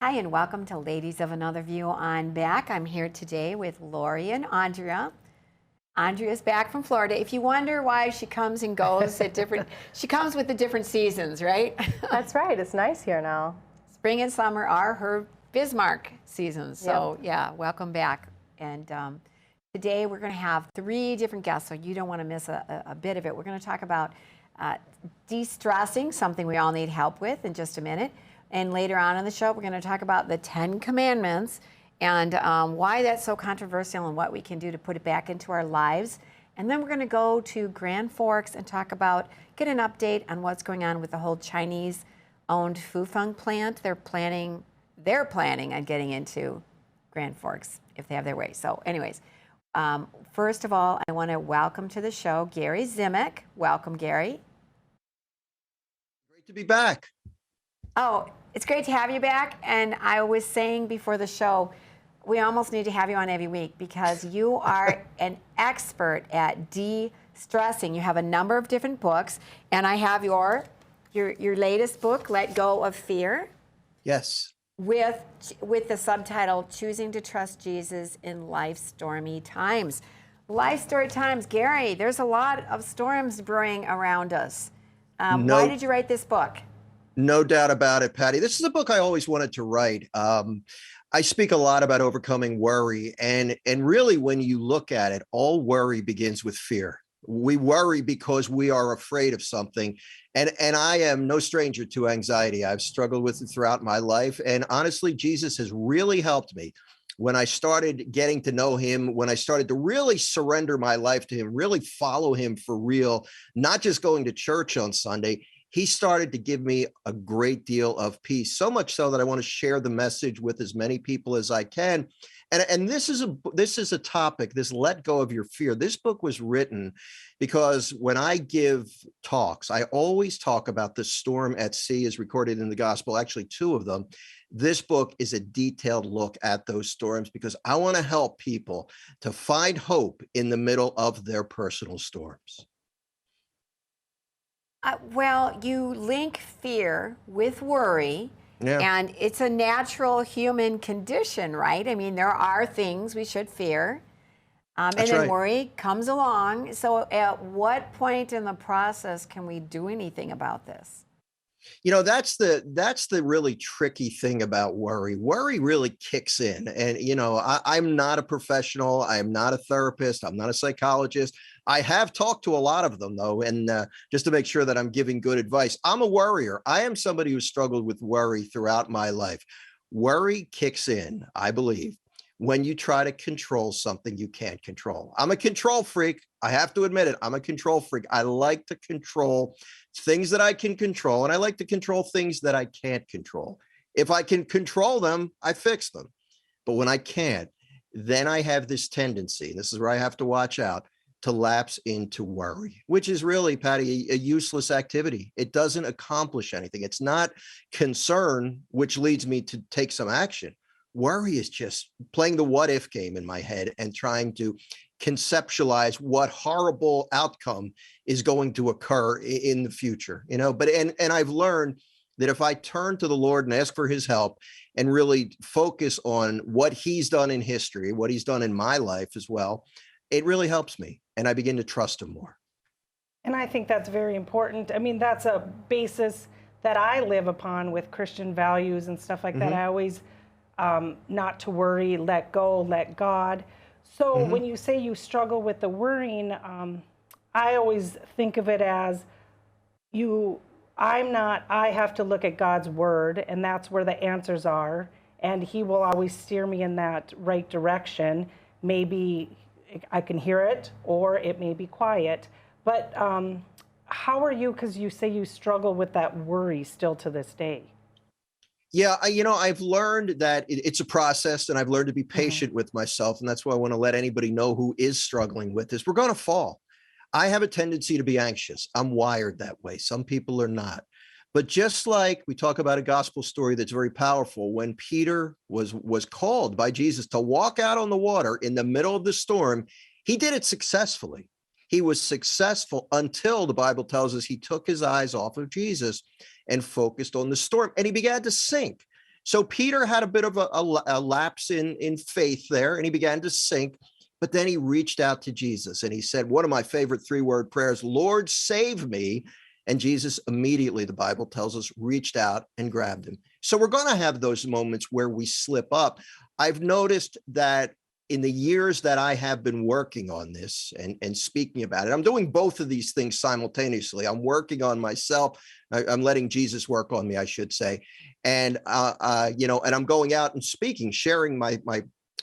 Hi, and welcome to Ladies of Another View on Back. I'm here today with Lori and Andrea. Andrea's back from Florida. If you wonder why she comes and goes at different, she comes with the different seasons, right? That's right. It's nice here now. Spring and summer are her Bismarck seasons. So Yep. yeah, welcome back. And today we're going to have three different guests, so you don't want to miss a bit of it. We're going to talk about uh, de-stressing, something we all need help with in just a minute. And later on in the show, we're going to talk about the 10 Commandments and why that's so controversial and what we can do to put it back into our lives. And then we're going to go to Grand Forks and get an update on what's going on with the whole Chinese-owned Fufeng plant. They're planning on getting into Grand Forks if they have their way. So anyways, first of all, I want to welcome to the show Gary Zimak. Welcome, Gary. Great to be back. Oh, it's great to have you back. And I was saying before the show, we almost need to have you on every week because you are an expert at de-stressing. You have a number of different books, and I have your latest book, Let Go of Fear. Yes. With the subtitle, Choosing to Trust Jesus in Life's Stormy Times. Life's Stormy Times. Gary, there's a lot of storms brewing around us. Why did you write this book? No doubt about it, Patty. This is a book I always wanted to write. I speak a lot about overcoming worry, and really when you look at it, all worry begins with fear. We worry because we are afraid of something. And I am no stranger to anxiety. I've struggled with it throughout my life. And honestly, Jesus has really helped me. When I started getting to know him, when I started to really surrender my life to him, really follow him for real, not just going to church on Sunday, he started to give me a great deal of peace, so much so that I want to share the message with as many people as I can. And this is a topic, this let go of your fear. This book was written because when I give talks, I always talk about the storm at sea as recorded in the gospel, actually two of them. This book is a detailed look at those storms because I want to help people to find hope in the middle of their personal storms. Well, you link fear with worry, Yeah, and it's a natural human condition, right? I mean, there are things we should fear, and that's then right. worry comes along. So, at what point in the process can we do anything about this? That's the really tricky thing about worry. Worry really kicks in. And I'm not a professional, I'm not a therapist, I'm not a psychologist. I have talked to a lot of them though, and just to make sure that I'm giving good advice. I'm a worrier. I am somebody who struggled with worry throughout my life. Worry kicks in, I believe, when you try to control something you can't control. I'm a control freak. I have to admit it. I'm a control freak. I like to control things that I can control, and I like to control things that I can't control. If I can control them, I fix them. But when I can't, then I have this tendency, this is where I have to watch out, to lapse into worry, which is really, Patty, a useless activity. It doesn't accomplish anything. It's not concern, which leads me to take some action. Worry is just playing the what if game in my head and trying to conceptualize what horrible outcome is going to occur in the future, but I've learned that if I turn to the Lord and ask for his help and really focus on what he's done in history, what he's done in my life as well, it really helps me and I begin to trust him more. And I think that's very important. I mean, that's a basis that I live upon with Christian values and stuff like that. Mm-hmm. I always, not to worry, let go, let God. So Mm-hmm. when you say you struggle with the worrying, I always think of it as I have to look at God's word, and that's where the answers are. And he will always steer me in that right direction. Maybe I can hear it, or it may be quiet. But how are you, because you say you struggle with that worry still to this day? Yeah, I've learned that it's a process, and I've learned to be Hmm. patient with myself. And that's why I want to let anybody know who is struggling with this. We're going to fall. I have a tendency to be anxious. I'm wired that way. Some people are not. But just like we talk about a gospel story that's very powerful, when Peter was called by Jesus to walk out on the water in the middle of the storm, he did it successfully. He was successful until the Bible tells us he took his eyes off of Jesus and focused on the storm, and he began to sink. So Peter had a bit of a lapse in faith there, and he began to sink. But then he reached out to Jesus and he said, one of my favorite 3-word prayers, Lord, save me. And Jesus immediately, the Bible tells us, reached out and grabbed him. So we're going to have those moments where we slip up. I've noticed that in the years that I have been working on this and speaking about it, I'm doing both of these things simultaneously. I'm working on myself. I'm letting Jesus work on me, I should say. And, and I'm going out and speaking, sharing my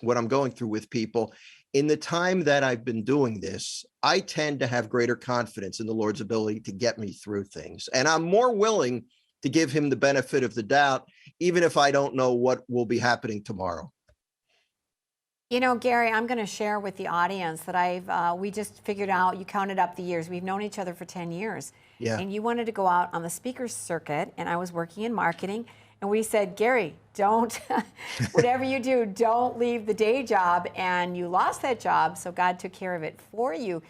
what I'm going through with people. In the time that I've been doing this, I tend to have greater confidence in the Lord's ability to get me through things. And I'm more willing to give him the benefit of the doubt, even if I don't know what will be happening tomorrow. You know, Gary, I'm going to share with the audience that we just figured out, you counted up the years. We've known each other for 10 years. Yeah. And you wanted to go out on the speaker's circuit, and I was working in marketing. And we said, Gary, don't, whatever you do, don't leave the day job. And you lost that job, so God took care of it for you.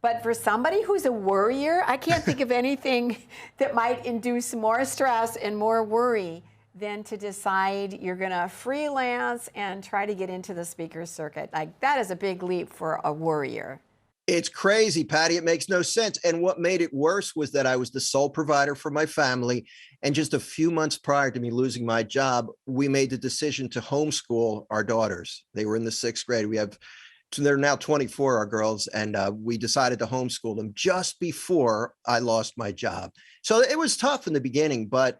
But for somebody who's a worrier, I can't think of anything that might induce more stress and more worry than to decide you're going to freelance and try to get into the speaker's circuit. Like, that is a big leap for a worrier. It's crazy, Patty. It makes no sense. And what made it worse was that I was the sole provider for my family. And just a few months prior to me losing my job, we made the decision to homeschool our daughters. They were in the 6th grade. They're now 24, our girls, and we decided to homeschool them just before I lost my job. So it was tough in the beginning, but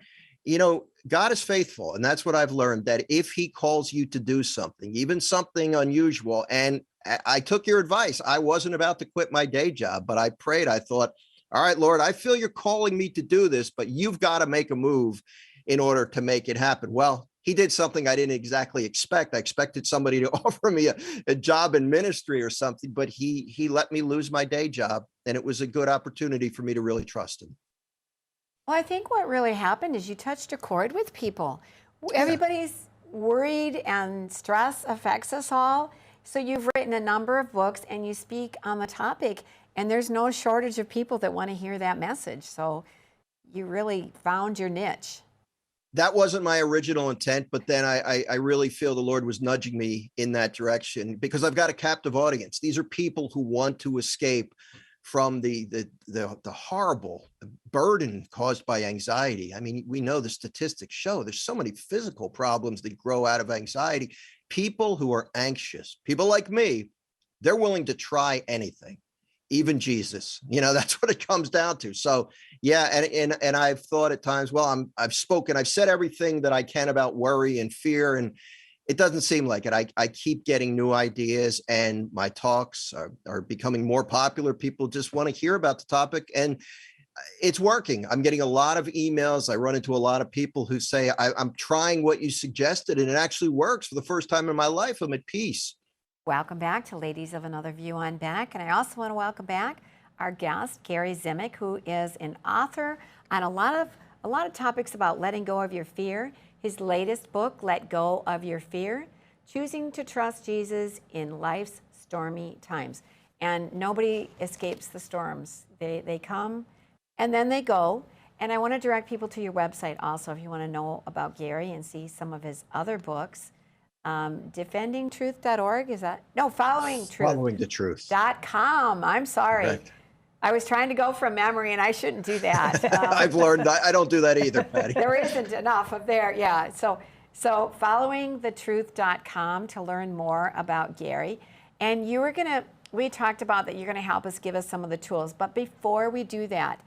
God is faithful. And that's what I've learned, that if he calls you to do something, even something unusual, and I took your advice. I wasn't about to quit my day job, but I prayed. I thought, all right, Lord, I feel you're calling me to do this, but you've got to make a move in order to make it happen. Well, he did something I didn't exactly expect. I expected somebody to offer me a job in ministry or something, but he let me lose my day job. And it was a good opportunity for me to really trust him. Well, I think what really happened is you touched a chord with people. Everybody's worried, and stress affects us all. So you've written a number of books and you speak on the topic, and there's no shortage of people that want to hear that message. So you really found your niche. That wasn't my original intent, but then I really feel the Lord was nudging me in that direction, because I've got a captive audience. These are people who want to escape from the horrible burden caused by anxiety. I mean, we know the statistics show there's so many physical problems that grow out of anxiety. People who are anxious, people like me, they're willing to try anything, even Jesus. That's what it comes down to. So yeah, and I've thought at times, well, I've said everything that I can about worry and fear, and it doesn't seem like it. I keep getting new ideas, and my talks are becoming more popular. People just want to hear about the topic, and it's working. I'm getting a lot of emails. I run into a lot of people who say, I'm trying what you suggested, and it actually works. For the first time in my life, I'm at peace. Welcome back to Ladies of Another View on Back. And I also want to welcome back our guest, Gary Zimak, who is an author on a lot of topics about letting go of your fear. His latest book, Let Go of Your Fear, Choosing to Trust Jesus in Life's Stormy Times. And nobody escapes the storms. They come and then they go. And I want to direct people to your website also if you want to know about Gary and see some of his other books. Defendingtruth.org, is that? No, followingtruth.com. I'm sorry. Correct. I was trying to go from memory, and I shouldn't do that. I've learned I don't do that either, Patty. There isn't enough of there, yeah. So followingthetruth.com to learn more about Gary. And we talked about that you're going to help us, give us some of the tools. But before we do that,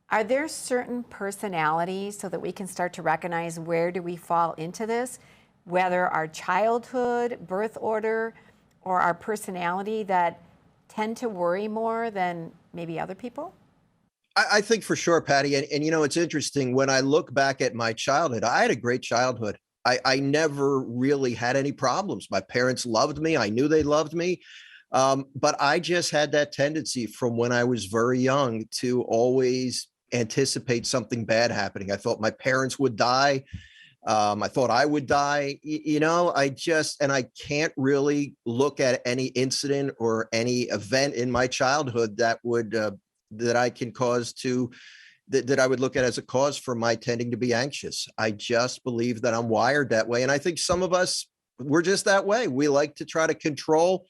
are there certain personalities so that we can start to recognize where do we fall into this, whether our childhood, birth order, or our personality that tend to worry more than maybe other people? I think for sure, Patty. And it's interesting. When I look back at my childhood, I had a great childhood. I never really had any problems. My parents loved me. I knew they loved me. But I just had that tendency from when I was very young to always anticipate something bad happening. I thought my parents would die. I thought I would die. I can't really look at any incident or any event in my childhood that I can cause to that I would look at as a cause for my tending to be anxious. I just believe that I'm wired that way. And I think some of us, we're just that way. We like to try to control.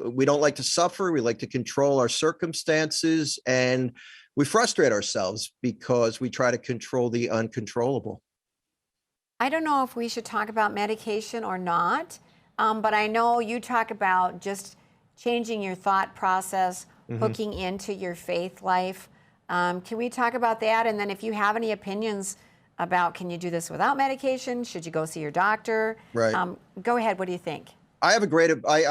We don't like to suffer. We like to control our circumstances, and we frustrate ourselves because we try to control the uncontrollable. I don't know if we should talk about medication or not, but I know you talk about just changing your thought process, hooking into your faith life. Can we talk about that? And then if you have any opinions about, can you do this without medication? Should you go see your doctor? Right. Go ahead. What do you think? I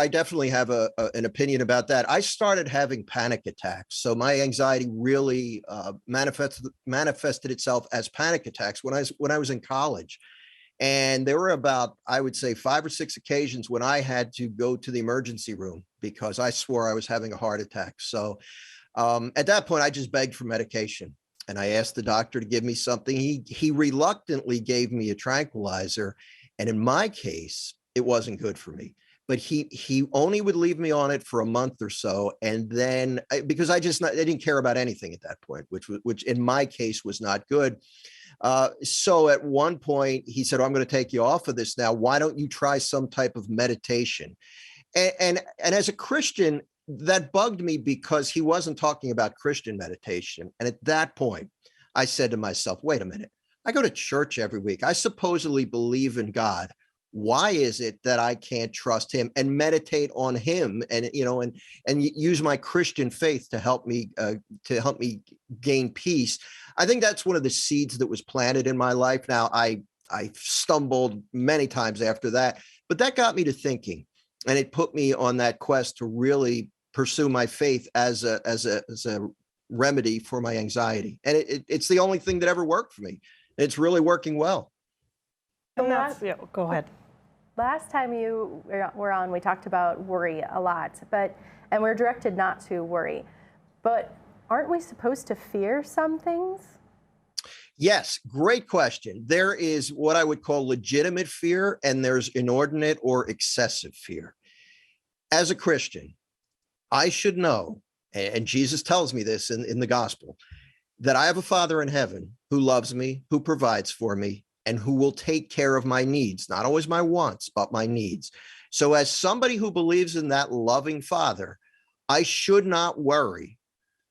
definitely have an opinion about that. I started having panic attacks. So my anxiety really manifested itself as panic attacks when I was in college. And there were about, I would say, 5 or 6 occasions when I had to go to the emergency room because I swore I was having a heart attack. So at that point, I just begged for medication. And I asked the doctor to give me something. He reluctantly gave me a tranquilizer. And in my case, it wasn't good for me. But he only would leave me on it for a month or so. And then because I didn't care about anything at that point, which in my case was not good. So at one point he said, I'm going to take you off of this now. Why don't you try some type of meditation? And as a Christian, that bugged me because he wasn't talking about Christian meditation. And at that point, I said to myself, wait a minute, I go to church every week. I supposedly believe in God. Why is it that I can't trust him and meditate on him and use my Christian faith to help me gain peace? I think that's one of the seeds that was planted in my life. Now I stumbled many times after that, but that got me to thinking, and it put me on that quest to really pursue my faith as a remedy for my anxiety. And it's the only thing that ever worked for me. It's really working well. And go ahead. Last time you were on, we talked about worry a lot, and we're directed not to worry. But aren't we supposed to fear some things? Yes, great question. There is what I would call legitimate fear, and there's inordinate or excessive fear. As a Christian, I should know, and Jesus tells me this in the gospel, that I have a Father in heaven who loves me, who provides for me, and who will take care of my needs, not always my wants, but my needs. So as somebody who believes in that loving Father, I should not worry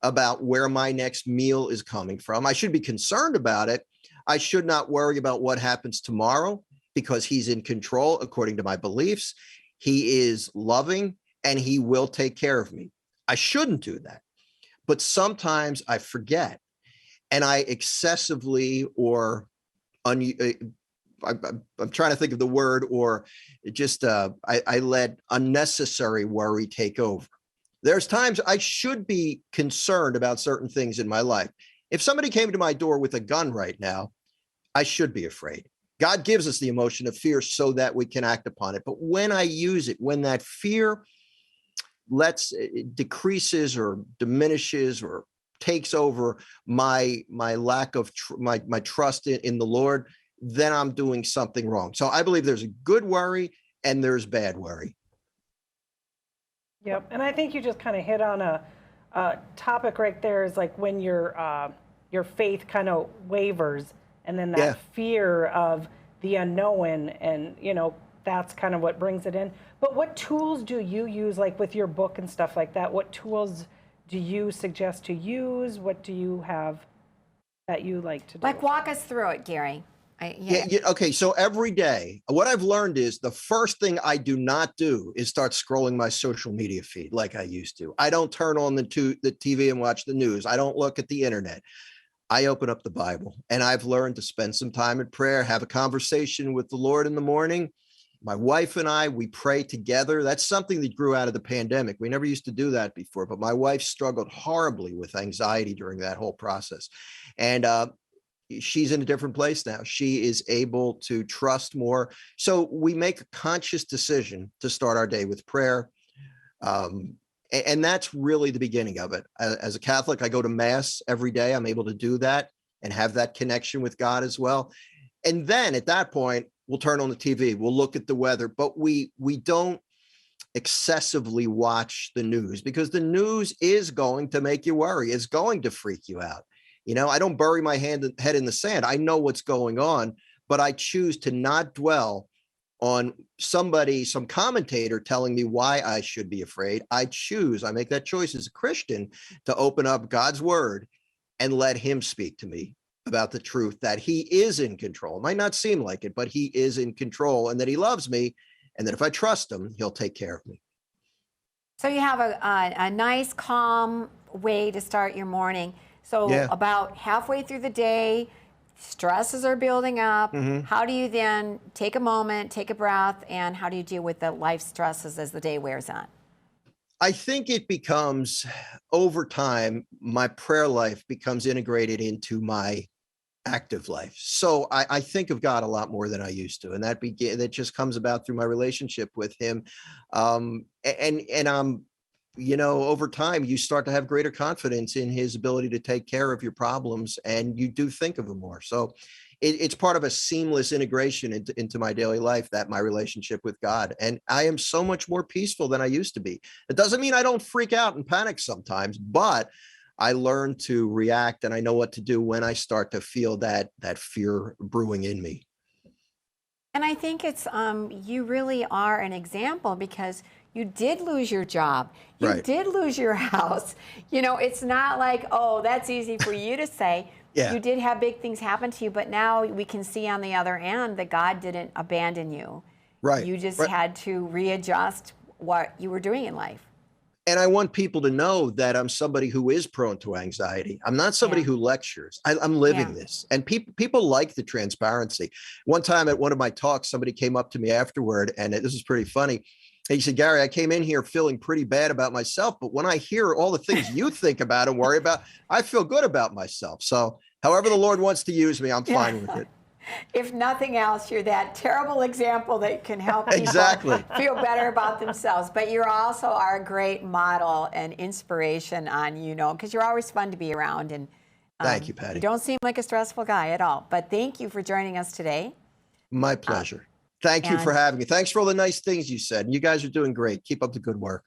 about where my next meal is coming from. I should be concerned about it. I should not worry about what happens tomorrow because he's in control according to my beliefs. He is loving and he will take care of me. I shouldn't do that. But sometimes I forget and I excessively or I'm trying to think of the word, or just I let unnecessary worry take over. There's times I should be concerned about certain things in my life. If somebody came to my door with a gun right now, I should be afraid. God gives us the emotion of fear so that we can act upon it. But when I use it, when that fear decreases or diminishes or takes over my lack of my trust in the Lord, then I'm doing something wrong. So I believe there's a good worry and there's bad worry. Yep, and I think you just kind of hit on a topic right there, is like when your faith kind of wavers, and then that fear of the unknown, and that's kind of what brings it in. But what tools do you use, like with your book and stuff like that? What tools do you suggest to use? What do you have that you like to do? Like, walk us through it, Gary. Okay. So every day, what I've learned is the first thing I do not do is start scrolling my social media feed like I used to. I don't turn on the TV and watch the news. I don't look at the internet. I open up the Bible, and I've learned to spend some time in prayer, have a conversation with the Lord in the morning. My wife and I, we pray together. That's something that grew out of the pandemic. We never used to do that before, but my wife struggled horribly with anxiety during that whole process. And she's in a different place now. She is able to trust more. So we make a conscious decision to start our day with prayer. And that's really the beginning of it. As a Catholic, I go to Mass every day. I'm able to do that and have that connection with God as well. And then at that point, we'll turn on the TV, we'll look at the weather, but we don't excessively watch the news, because the news is going to make you worry. It's going to freak you out. You know, I don't bury my head in the sand. I know what's going on, but I choose to not dwell on somebody, some commentator telling me why I should be afraid. I make that choice as a Christian to open up God's word and let him speak to me about the truth that he is in control. It might not seem like it, but he is in control, and that he loves me, and that if I trust him, he'll take care of me. So you have a nice, calm way to start your morning. So Yeah. about halfway through the day, stresses are building up. Mhm. How do you then take a moment, take a breath, and how do you deal with the life stresses as the day wears on? I think it becomes, over time, my prayer life becomes integrated into my active life. So I think of God a lot more than I used to, and that just comes about through my relationship with him. And you know, over time, you start to have greater confidence in his ability to take care of your problems, and you do think of him more. So it's part of a seamless integration into my daily life, that my relationship with God. And I am so much more peaceful than I used to be. It doesn't mean I don't freak out and panic sometimes, but I learn to react, and I know what to do when I start to feel that fear brewing in me. And I think it's you really are an example because you did lose your job. You Right. did lose your house. You know, it's not like, oh, that's easy for you to say. Yeah. You did have big things happen to you, but now we can see on the other end that God didn't abandon you. Right. You just Right. had to readjust what you were doing in life. And I want people to know that I'm somebody who is prone to anxiety. I'm not somebody Yeah. who lectures. I'm living Yeah. this. And people like the transparency. One time at one of my talks, somebody came up to me afterward, and this is pretty funny. He said, Gary, I came in here feeling pretty bad about myself, but when I hear all the things you think about and worry about, I feel good about myself. So however the Lord wants to use me, I'm fine with it. If nothing else, you're that terrible example that can help people Exactly. feel better about themselves. But you also are a great model and inspiration on, you know, because you're always fun to be around. And Thank you, Patty. you don't seem like a stressful guy at all. But thank you for joining us today. My pleasure. Thank you for and- having me. Thanks for all the nice things you said. You guys are doing great. Keep up the good work.